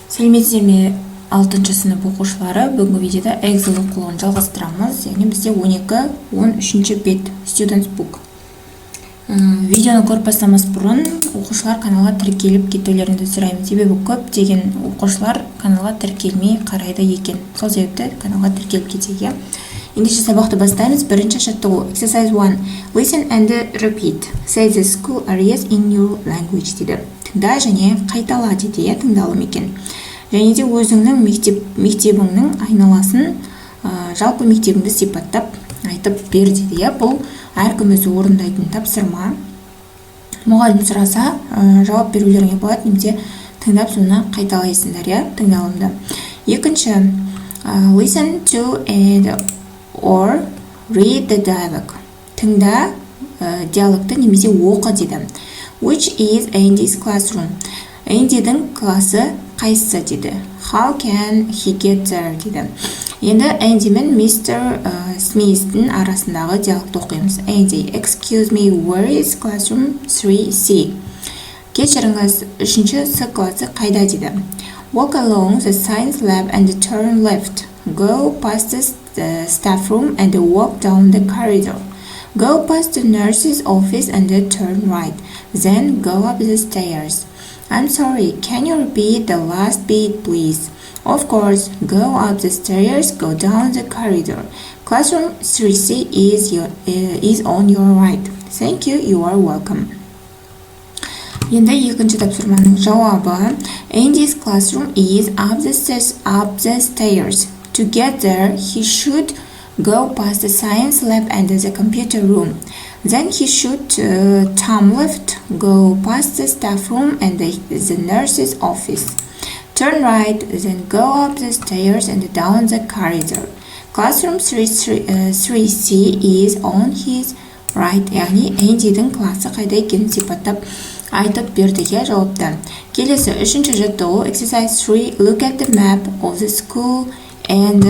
Сәлеметсіздер ме 6 сынып оқушылары, бүгінгі видеода Эксель оқулығын жалғастырамыз. Яғни бізде 12-13 бет Students Book. Видеоны көріп бастамас бұрын оқушылар каналға тіркеліп кетулеріңізді сұраймын. Себебі көптеген оқушылар каналға тіркелмей қарайды екен. Сол себепті каналға тіркеліп кетейік. Ендеше сабақты бастаймыз. Бірінші жаттығу. Exercise 1. Listen and repeat. Say the school areas in your language дейді. Тыңда және қайтала дейді, тыңдалым екен. Және де өзіңнің мектебіңнің айналасын, жалпы мектебіңді сипаттап айтып бер дейді. Бұл әркім өзі орындайтын тапсырма. Мұғалім сұраса, жауап берулеріңе болады, немесе тыңдап соны қайталайсыңдар, тыңдалымды. Екінші, listen to and or read the dialogue. Тыңда диалогты немесе оқы дейді. Which is Andy's classroom? Andy'дің класы қайсысы дейді. How can he get there дейді. Енді Andy мен Mr. Smith'дің арасындағы диалогты оқимыз. Andy, excuse me, where is classroom 3C? Кешіріңіз, 3-ші С класы қайда дейді. Walk along the science lab and turn left. Go past the staff room and walk down the corridor. Go past the nurse's office and turn right. Then go up the stairs. I'm sorry, can you repeat the last bit, please? Of course, go up the stairs, go down the corridor. Classroom 3C is on your right. Thank you, you are welcome. Енді екінші тапсырманың жауабы. Andy's classroom is up the stairs. To get there, he should go past the science lab and the computer room. Then he should turn left, go past the staff room and the nurse's office. Turn right, then go up the stairs and down the corridor. Classroom 3C is on his right. Яғни Andy'дің класы қайда екенін сипаттап айтып бердіге жауапты. Келесі үшінші жаттығу. Exercise 3. Look at the map of the school and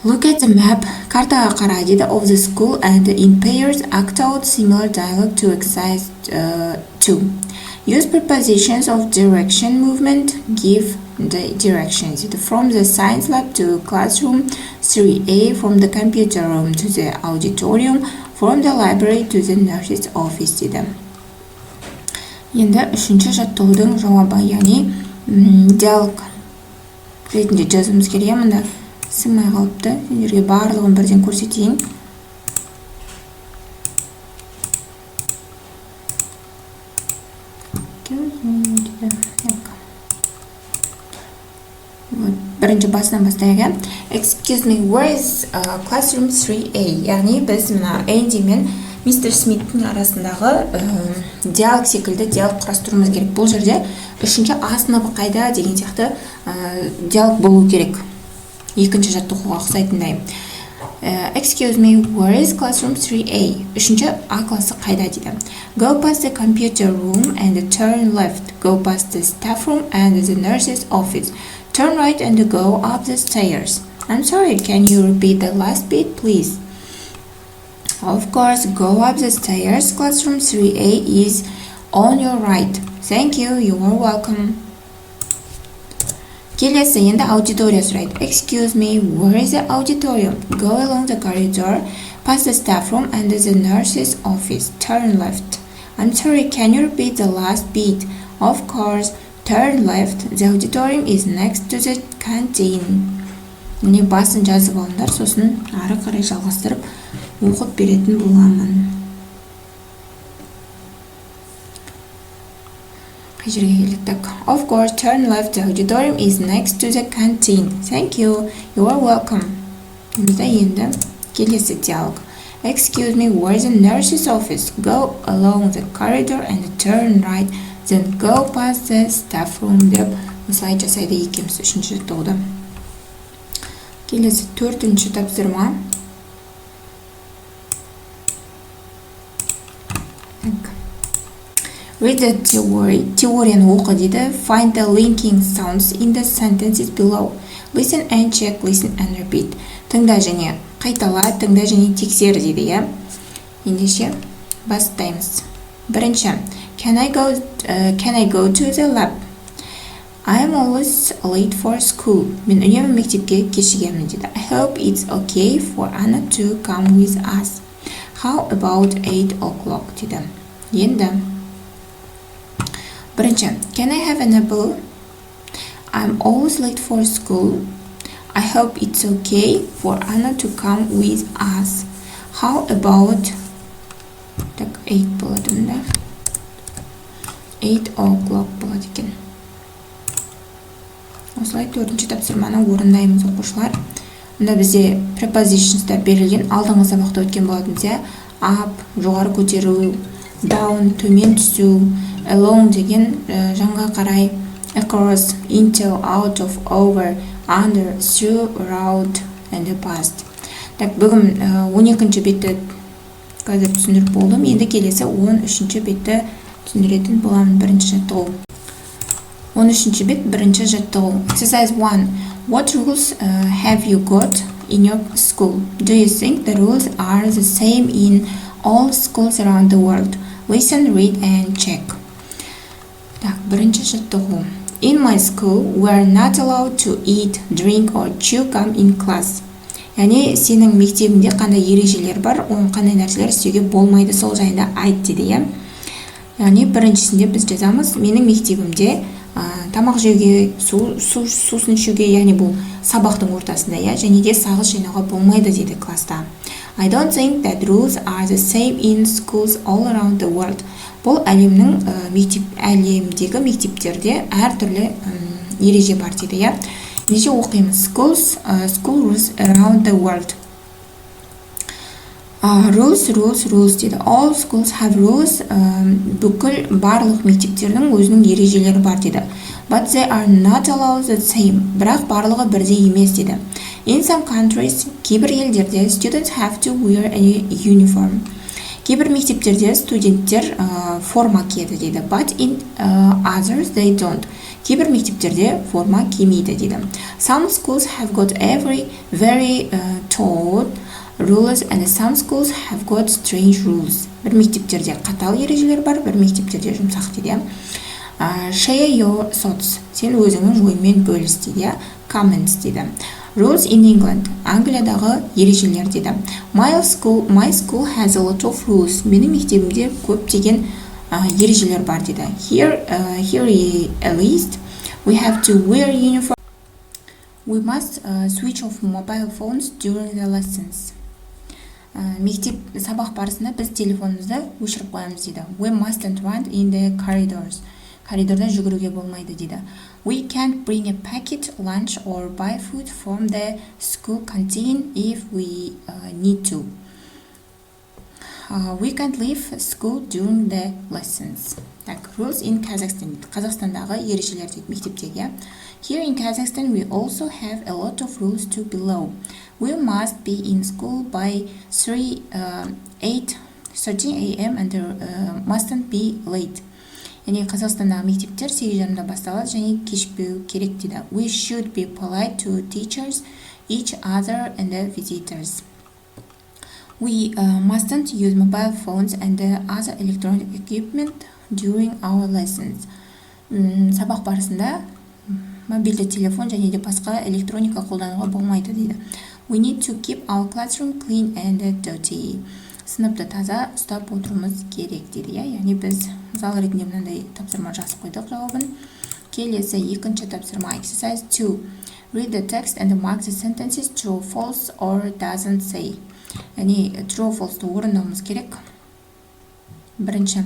Look at the map, картаға қара дейді, of the school and in pairs act out similar dialogue to exercise 2. Use prepositions of direction movement, give the directions. From the science lab to classroom 3A, from the computer room to the auditorium, from the library to the nurse's office дейді. Енді үшінші жаттығудың жауабы, яғни диалог ретінде жазуымыз керек. Мұнда сыңмай қалыпты. Сендерге барлығын бірден көрсетейін. Бірінші басынан бастайық. Excuse me, where is classroom 3A? Яғни біз мына Энди мен Мистер Смиттің арасындағы диалог секілді диалог құрастыруымыз керек. Бұл жерде үшінші А сыныбы қайда деген сияқты диалог болу керек. Екінші жаттығуға ұқсайтындай. Excuse me, where is classroom 3A? Үшінші А класы қайда дейді. Go past the computer room and turn left. Go past the staff room and the nurse's office. Turn right and go up the stairs. I'm sorry, can you repeat the last bit, please? Of course, go up the stairs. Classroom 3A is on your right. Thank you, you are welcome. Келесі енді аудитория сұрайды. Excuse me, where is the auditorium? Go along the corridor, past the staff room and the nurse's office. Turn left. I'm sorry, can you repeat the last bit? Of course, turn left. The auditorium is next to the canteen. Міне басын жазып алыңдар, сосын ары қарай жалғастырып оқып беретін боламын. Of course, turn left. The auditorium is next to the canteen. Thank you. You are welcome. Енді келесі диалог. Excuse me, where is the nurse's office? Go along the corridor and turn right. Then go past the staff room деп осылай жасайды екеміз үшінші жаттығуды. Келесі төртінші тапсырма. Read the theory. Теорияны оқы дейді. Find the linking sounds in the sentences below. Listen and check, listen and repeat. Тыңда және қайтала, тыңда және тексер дейді. Ендеше бастаймыз. Бірінші. Can I go to the lab? I'm always late for school. мен үнемі мектепке кешігемін дейді. I hope it's okay for Anna to come with us. How about 8 o'clock дейді. Енді бірінші, can I have an apple? I'm always late for school. I hope it's okay for Anna to come with us. How about 8 болады мында. 8 o'clock болады екен. Осылай төртінші тапсырманы орындаймыз оқушылар. Мұнда бізде prepositionстар берілген. Алдыңғы сабақта өткен болатынбыз, иә. Up, жоғары көтеру, down, төмен түсу, along деген жанға қарай, across, into, out of, over, under, through, around, and past. Так, бүгін 12-ші бетті қазір түсіндіріп болдым. Енді келесі 13-ші бетті түсіндіретін боламын. Бірінші жаттығу. 13-ші бет, бірінші жаттығу. Exercise 1. What rules have you got in your school? Do you think the rules are the same in all schools around the world? Listen, read, and check. Так, бірінші жаттығу. In my school, we are not allowed to eat, drink, or chew gum in class. Яғни, сенің мектебінде қандай ережелер бар, қандай нәрселер істеуге болмайды, сол жайында айт дейді, иә. Яғни, біріншісінде біз жазамыз, менің мектебімде тамақ жеуге, сусын ішуге, яғни бұл сабақтың ортасында, иә, және де сағыз жинауға болмайды дейді класста. I don't think that rules are the same in schools all around the world. Бұл әлемдегі мектептерде әртүрлі ереже бар дейді, иә. Неше оқимыз? School rules around the world. Rules дейді. All schools have rules. Бүкіл барлық мектептердің өзінің ережелері бар дейді. But they are not allowed the same. Бірақ барлығы бірдей емес дейді. In some countries, кейбір елдерде students have to wear a uniform. Кейбір мектептерде студенттер форма киеді дейді. But in others they don't. Кейбір мектептерде форма кимейді дейді. Some schools have got very taut rules and some schools have got strange rules. Бір мектептерде қатал ережелер бар, бір мектептерде жұмсақ дейді. Share your thoughts. Сен өзіңнің ойыңмен бөліс дейді. Comments дейді. Rules in England. Англиядағы ережелер дейді. My school has a lot of rules. Менің мектебімде көптеген ережелер бар дейді. Here a list. We have to wear uniform. We must switch off mobile phones during the lessons. Мектеп сабақ барысында біз телефонымызды өшіріп қоямыз дейді. We mustn't run in the corridors. Коридорда жүгіруге болмайды дейді. We can't bring a packet lunch or buy food from the school canteen if we need to. We can't leave school during the lessons. Так, rules in Kazakhstan. Қазақстандағы ережелер дейді мектептегі. Here in Kazakhstan we also have a lot of rules to below. We must be in school by 8:30 a.m. and mustn't be late. Яғни Қазақстандағы мектептер 8:30-да басталады және кешпеу керек дейді. We should be polite to teachers, each other and the visitors. We mustn't use mobile phones and other electronic equipment during our lessons. Сабақ барысында мобильді телефон және де басқа электроника қолдануға болмайды дейді. We need to keep our classroom clean and dirty. Сыныпты таза ұстап отыруымыз керек дейді, яғни біз зал ретінде мынандай тапсырма жазып қойдық жауабын. Келесі екінші тапсырма exercise 2. Read the text and mark the sentences true, false or doesn't say. Яғни true, false орындауымыз керек. Бірінші.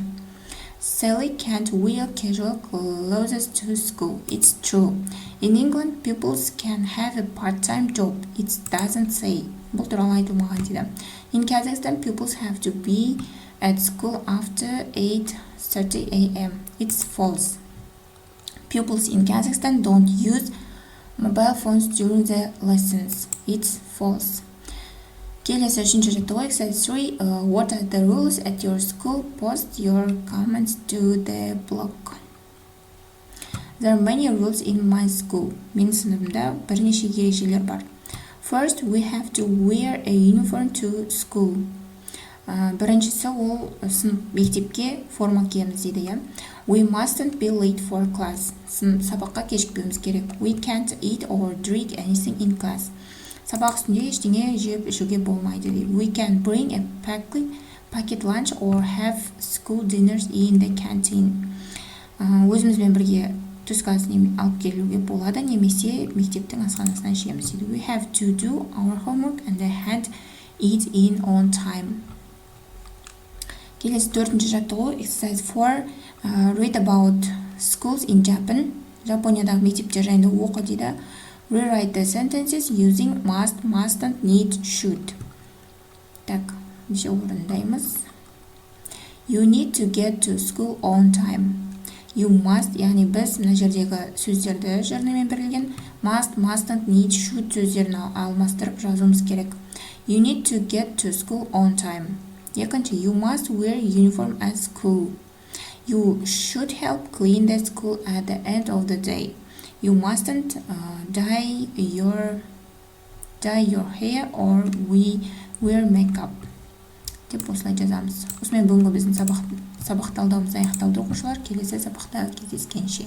Sally can't wear casual clothes to school. It's true. In England, pupils can have a part-time job. It doesn't say. Бұл туралы айтылмаған дейді. In Kazakhstan, pupils have to be at school after 8:30 a.m. It's false. Pupils in Kazakhstan don't use mobile phones during the lessons. It's false. Келесі үшінші жаттығу exercise 3. What are the rules at your school? Post your comments to the blog. There are many rules in my school. Менің сыныбымда бірнеше ережелер бар. First, we have to wear a uniform to school. Біріншісі ол мектепке форма киеміз дейді, иә. We mustn't be late for class. Сабаққа кешікпеуіміз керек. We can't eat or drink anything in class. Сабақ үстінде ештеңе жеп ішуге болмайды дейді. We can bring a packet lunch or have school dinners in the canteen. Өзімізбен бірге түскі ас алып келуге болады, немесе мектептің асханасынан ішеміз дейді. We have to do our homework and hand it in on time. Келесі 4-ші жаттығу, exercise 4, read about schools in Japan. Жапониядағы мектептер жайында оқы дейді. Rewrite the sentences using must, mustn't, need, should. Так, неше орындаймыз. You need to get to school on time. You must, яғни біз мына жердегі сөздерді жырнымен берілген must, mustn't, need, should сөздерін алмастырып жазуымыз керек. You need to get to school on time. Екінші, you must wear uniform at school. You should help clean the school at the end of the day. You mustn't dye your hair or wear makeup. Деп осылай жазамыз. Осымен бүгінгі біздің сабақ талдауымыз аяқталды, оқушылар. Келесі сабақта кездескенше.